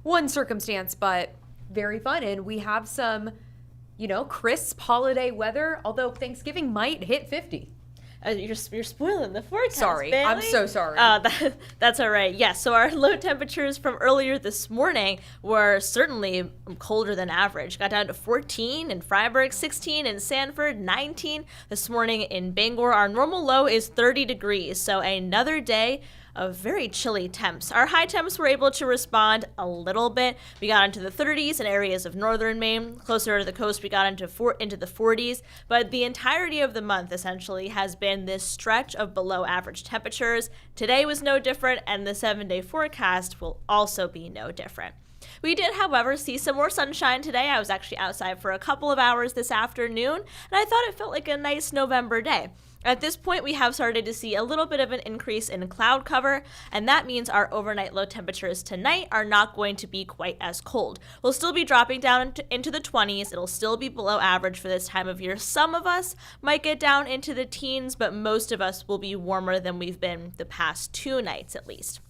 one circumstance, but very fun. And we have some, crisp holiday weather, although Thanksgiving might hit 50. You're spoiling the forecast, Sorry, Bailey. I'm so sorry. That's all right. Yes, so our low temperatures from earlier this morning were certainly colder than average. Got down to 14 in Freiburg, 16 in Sanford, 19 this morning in Bangor. Our normal low is 30 degrees, so another day of very chilly temps. Our high temps were able to respond a little bit. We got into the 30s in areas of northern Maine. Closer to the coast, we got into the 40s. But the entirety of the month, essentially, has been this stretch of below average temperatures. Today was no different, and the 7-day forecast will also be no different. We did, however, see some more sunshine today. I was actually outside for a couple of hours this afternoon, and I thought it felt like a nice November day. At this point, we have started to see a little bit of an increase in cloud cover, and that means our overnight low temperatures tonight are not going to be quite as cold. We'll still be dropping down into the 20s. It'll still be below average for this time of year. Some of us might get down into the teens, but most of us will be warmer than we've been the past 2 nights at least.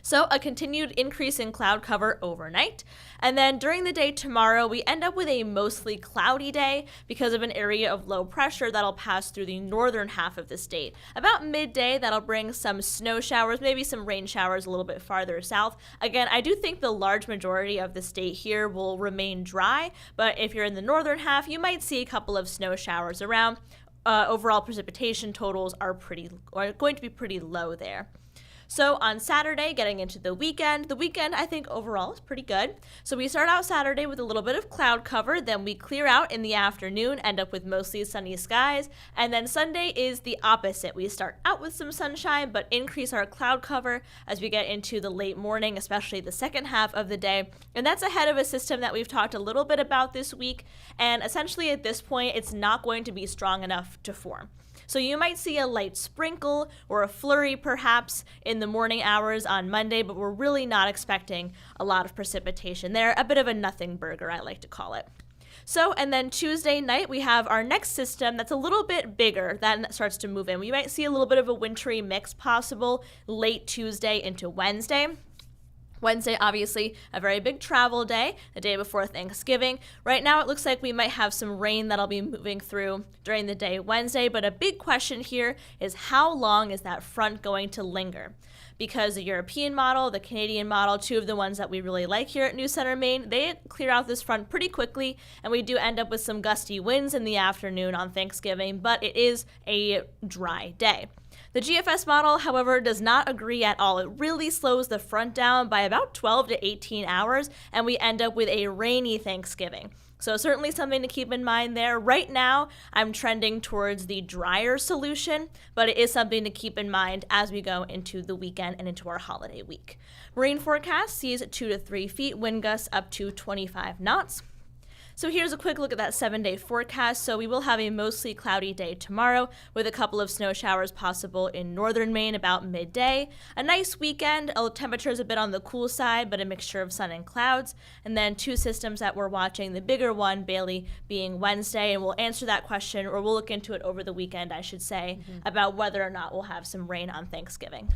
So a continued increase in cloud cover overnight. And then during the day tomorrow, we end up with a mostly cloudy day because of an area of low pressure that'll pass through the northern half of the state. About midday, that'll bring some snow showers, maybe some rain showers a little bit farther south. Again, I do think the large majority of the state here will remain dry, but if you're in the northern half, you might see a couple of snow showers around. Overall precipitation totals are going to be pretty low there. So on Saturday, getting into the weekend I think overall is pretty good. So we start out Saturday with a little bit of cloud cover, then we clear out in the afternoon, end up with mostly sunny skies, and then Sunday is the opposite. We start out with some sunshine, but increase our cloud cover as we get into the late morning, especially the second half of the day. And that's ahead of a system that we've talked a little bit about this week, and essentially at this point, it's not going to be strong enough to form. So you might see a light sprinkle or a flurry perhaps in the morning hours on Monday, but we're really not expecting a lot of precipitation there. A bit of a nothing burger, I like to call it. So, and then Tuesday night, we have our next system that's a little bit bigger that starts to move in. We might see a little bit of a wintry mix possible late Tuesday into Wednesday. Wednesday, obviously, a very big travel day, the day before Thanksgiving. Right now, it looks like we might have some rain that'll be moving through during the day Wednesday, but a big question here is how long is that front going to linger? Because the European model, the Canadian model, 2 of the ones that we really like here at News Center, Maine, they clear out this front pretty quickly, and we do end up with some gusty winds in the afternoon on Thanksgiving, but it is a dry day. The GFS model, however, does not agree at all. It really slows the front down by about 12 to 18 hours, and we end up with a rainy Thanksgiving. So certainly something to keep in mind there. Right now, I'm trending towards the drier solution, but it is something to keep in mind as we go into the weekend and into our holiday week. Marine forecast sees 2 to 3 feet, wind gusts up to 25 knots. So here's a quick look at that 7-day forecast. So we will have a mostly cloudy day tomorrow with a couple of snow showers possible in northern Maine about midday. A nice weekend, temperatures a bit on the cool side, but a mixture of sun and clouds. And then 2 systems that we're watching, the bigger one, Bailey, being Wednesday. And we'll answer that question, or we'll look into it over the weekend, I should say, about whether or not we'll have some rain on Thanksgiving.